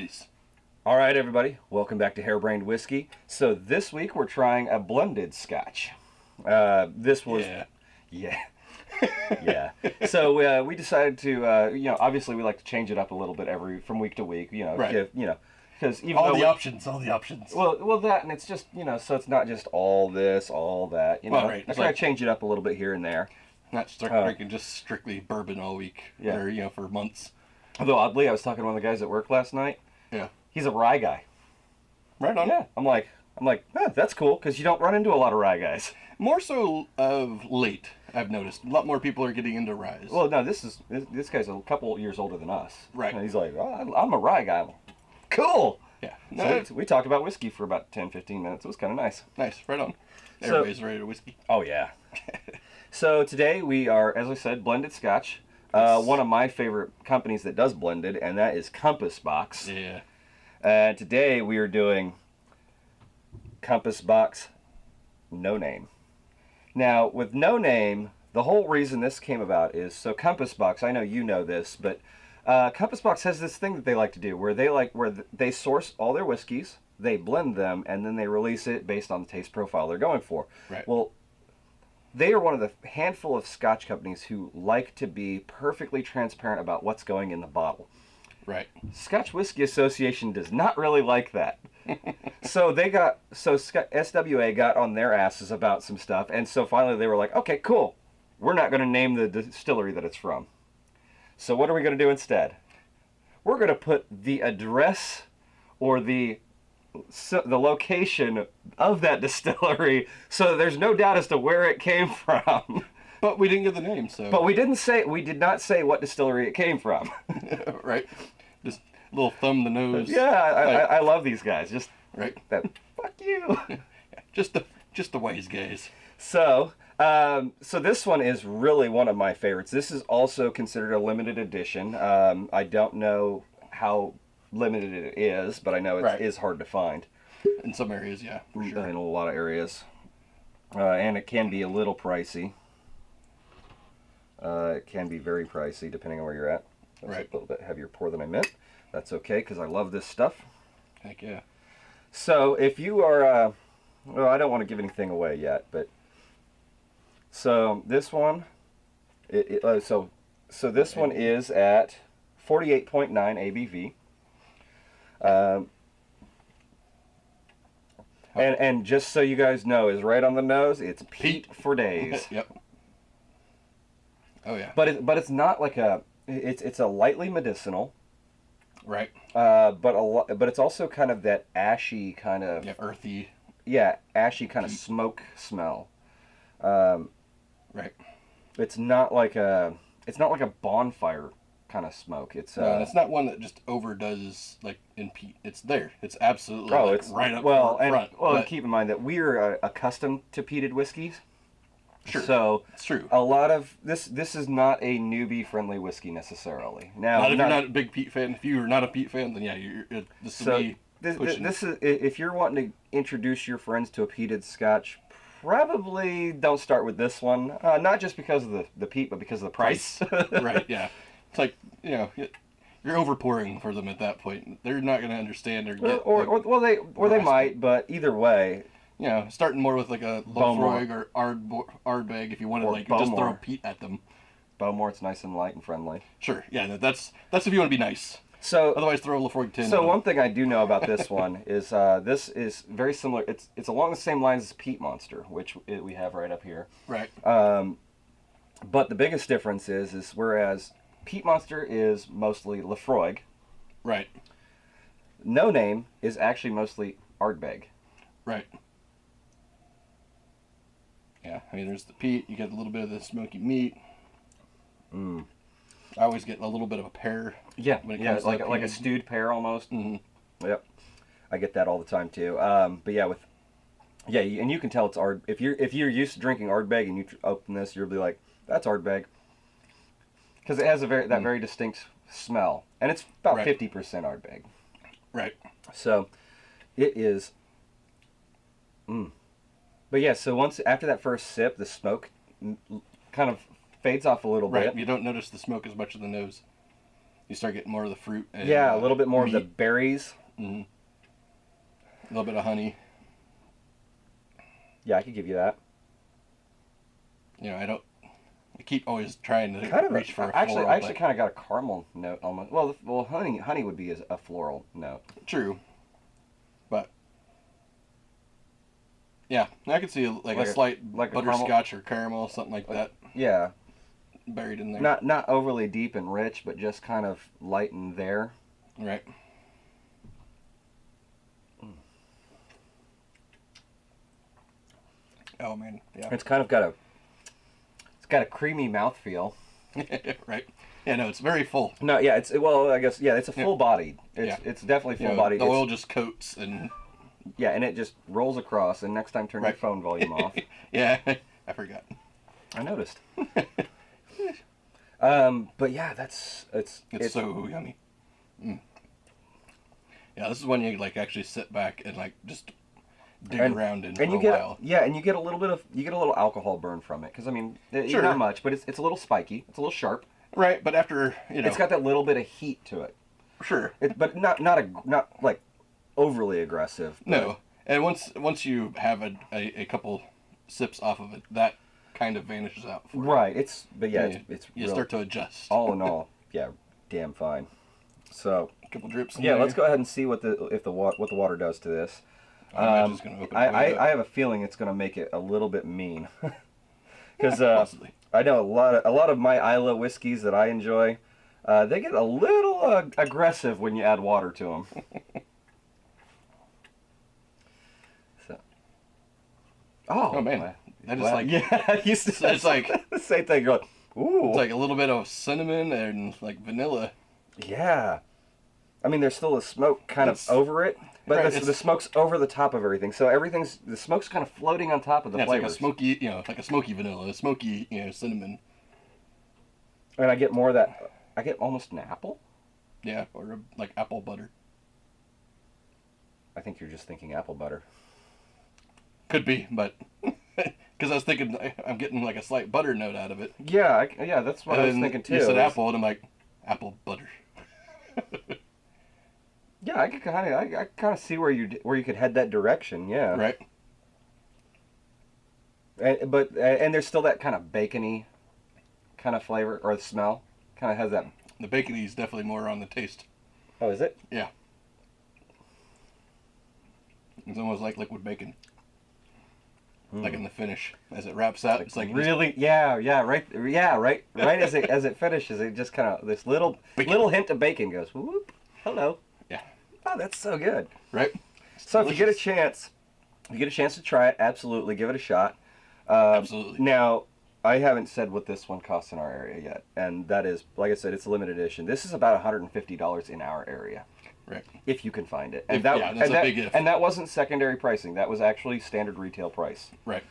boys. All right, everybody, welcome back to HareBrained Whiskey. So this week we're trying a blended Scotch. This was, yeah. So we decided to, obviously we like to change it up a little bit from week to week. Right. Because even all the options. Well, that, and it's just so it's not just all this, all that. Well, right. I try to change it up a little bit here and there. Not drinking just strictly bourbon all week, or for months. Although oddly, I was talking to one of the guys at work last night. Yeah. He's a rye guy. Right on. Yeah. I'm like, that's cool because you don't run into a lot of rye guys. More so of late, I've noticed. A lot more people are getting into rye. Well, no, this guy's a couple years older than us. Right. And he's like, oh, I'm a rye guy. Cool. Yeah. So we talked about whiskey for about 10, 15 minutes. It was kind of nice. Nice. Right on. Everybody's ready to whiskey. Oh, yeah. So today we are, as I said, blended Scotch. One of my favorite companies that does blended, and that is Compass Box. Yeah. Today we are doing Compass Box No Name. Now, with No Name, the whole reason this came about is, so Compass Box, I know you know this, but Compass Box has this thing that they like to do where they source all their whiskeys, they blend them, and then they release it based on the taste profile they're going for. Right. Well, they are one of the handful of Scotch companies who like to be perfectly transparent about what's going in the bottle. Right. Scotch Whisky Association does not really like that. So SWA got on their asses about some stuff, and so finally they were like, okay, cool. We're not going to name the distillery that it's from. So what are we going to do instead? We're going to put the address or the location of that distillery so that there's no doubt as to where it came from. But we didn't get the name, so. But we did not say what distillery it came from. Right. Just a little thumb the nose. Yeah, I love these guys. Just right. That fuck you. Just the wise guys. So this one is really one of my favorites. This is also considered a limited edition. I don't know how limited it is, but I know it is hard to find. In some areas, yeah, for sure. In a lot of areas. And it can be a little pricey. It can be very pricey depending on where you're at. That's a little bit heavier pour than I meant. That's okay because I love this stuff. Heck yeah. So if you are, well, I don't want to give anything away yet, but so this one, so this one is at 48.9 ABV. And just so you guys know, is right on the nose. It's peat for days. Yep. Oh yeah. But it's not like it's a lightly medicinal. Right. But it's also kind of that ashy kind of earthy. Yeah, ashy kind of smoke smell. Right. It's not like a bonfire kind of smoke. It's it's not one that just overdoes like in peat. It's there. It's absolutely it's right up front. And keep in mind that we're accustomed to peated whiskeys. Sure. So it's true. A lot of this is not a newbie friendly whiskey necessarily. Now, if you're not a big peat fan. If you're not a peat fan, then yeah, this is if you're wanting to introduce your friends to a peated Scotch, probably don't start with this one. Not just because of the peat, but because of the price. Right. Yeah. It's like you're overpouring for them at that point. They're not going to understand or get. They might, but either way. Starting more with like a Lafroig or Ardbeg if you want to just throw peat at them. Bowmore, it's nice and light and friendly. Sure, yeah, that's if you want to be nice. So otherwise, throw a Lafroig 10. So one thing I do know about this one is this is very similar. It's along the same lines as Peat Monster, which we have right up here. Right. But the biggest difference is whereas Peat Monster is mostly Lafroig. Right. No Name is actually mostly Ardbeg. Right. Yeah, I mean, there's the peat. You get a little bit of the smoky meat. I always get a little bit of a pear. Yeah, when it comes to like a stewed pear almost. Mm-hmm. Yep, I get that all the time too. But yeah, and you can tell it's Ard. If you're used to drinking Ardbeg and you open this, you'll be like, that's Ardbeg, because it has that very distinct smell, and it's about 50% Ardbeg. Right. So, it is. But yeah, so after that first sip, the smoke kind of fades off a little bit. You don't notice the smoke as much in the nose. you start getting more of the fruit. And, yeah, a little bit more meat. of the berries. Mm-hmm. A little bit of honey. Yeah, I could give you that. You know, I keep always trying to Kind of reach for a actually, floral. I actually kind of got a caramel note almost. Well, honey would be a floral note. True. But yeah, I could see like a slight like a butterscotch or caramel, something like that. Yeah. Buried in there. Not overly deep and rich, but just kind of light in there. Right. Oh man, yeah. It's kind of got a creamy mouthfeel. Right. Yeah, no, it's very full. No, yeah, I guess it's a full bodied. It's definitely full bodied. The oil just coats and yeah, and it just rolls across. And next time, turn your phone volume off. Yeah, I forgot. I noticed. But yeah, it's so yummy. Mm. Yeah, this is when you like actually sit back and like just dig around in for a while. Yeah, and you get a little alcohol burn from it because I mean, sure. not much, but it's a little spiky. It's a little sharp. Right, but after it's got that little bit of heat to it. Sure. But not like overly aggressive. No, and once you have a couple sips off of it, that kind of vanishes out. Right. It's you start to adjust. All in all, yeah, damn fine. So a couple drips. Yeah, let's go ahead and see what the water does to this. I'm just gonna open I have a feeling it's gonna make it a little bit mean, because possibly. I know a lot of my Isla whiskeys that I enjoy, they get a little aggressive when you add water to them. So. Oh man, that is like yeah, it's like the same thing. You're like, ooh, it's like a little bit of cinnamon and like vanilla. Yeah, I mean there's still a smoke kind of over it, but right, the smoke's over the top of everything, so the smoke's kind of floating on top of the flavors. It's like a smoky vanilla, a smoky cinnamon. And I get more of that. I get almost an apple. Yeah, or like apple butter. I think you're just thinking apple butter. Could be, but because I was thinking I'm getting like a slight butter note out of it. Yeah, that's what I was thinking too. You said apple, and I'm like, apple butter. Yeah, I kind of see where you could head that direction. Yeah. Right. And there's still that kind of bacony kind of flavor or smell. Kind of has that. The bacony is definitely more on the taste. Oh, is it? Yeah. It's almost like liquid bacon. Like in the finish, as it wraps out, it's like really, right as it finishes, it just kind of this little hint of bacon goes whoop, hello. Yeah. Oh, that's so good. Right. So if you get a chance to try it, absolutely give it a shot. Absolutely. Now, I haven't said what this one costs in our area yet, and that is, like I said, it's a limited edition. This is about $150 in our area. Right. If you can find it. That's a big if. And that wasn't secondary pricing. That was actually standard retail price. Right.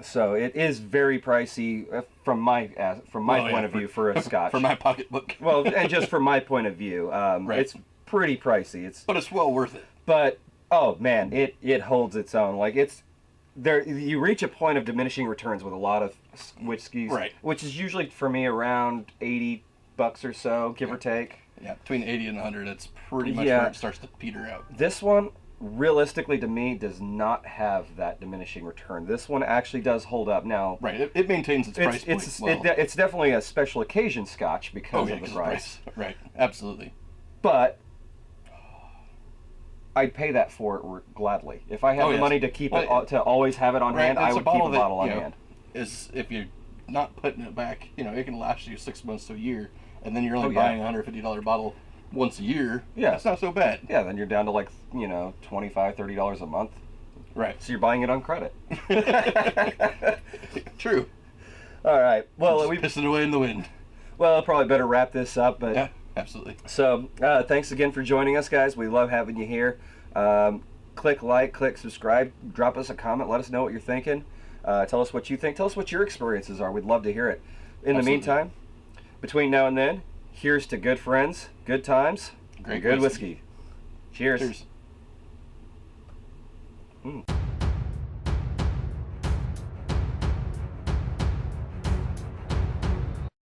So it is very pricey from my point of view for a Scotch. For my pocketbook. Well, and just from my point of view, right. It's pretty pricey. But it's well worth it. But oh man, it holds its own. Like it's there. You reach a point of diminishing returns with a lot of whiskeys, right? Which is usually for me around $80 or so, give or take. Yeah, between 80 and 100, that's pretty much where it starts to peter out. This one, realistically to me, does not have that diminishing return. This one actually does hold up. Now, right, it maintains its price point. It's definitely a special occasion Scotch because of the price. Right, absolutely. But I'd pay that for it gladly. If I have the money to keep it, to always have it on hand, I would keep a bottle on hand. Is if you're not putting it back, it can last you 6 months to a year. And then you're only buying a $150 bottle once a year. Yeah. That's not so bad. Yeah, then you're down to like, $25, $30 a month. Right. So you're buying it on credit. True. All right. Well, we pissed it away in the wind. Well, probably better wrap this up. But yeah, absolutely. So thanks again for joining us, guys. We love having you here. Click like, click subscribe, drop us a comment, let us know what you're thinking. Tell us what you think. Tell us what your experiences are. We'd love to hear it. In the meantime, between now and then, here's to good friends, good times, and good whiskey. Cheers. Cheers.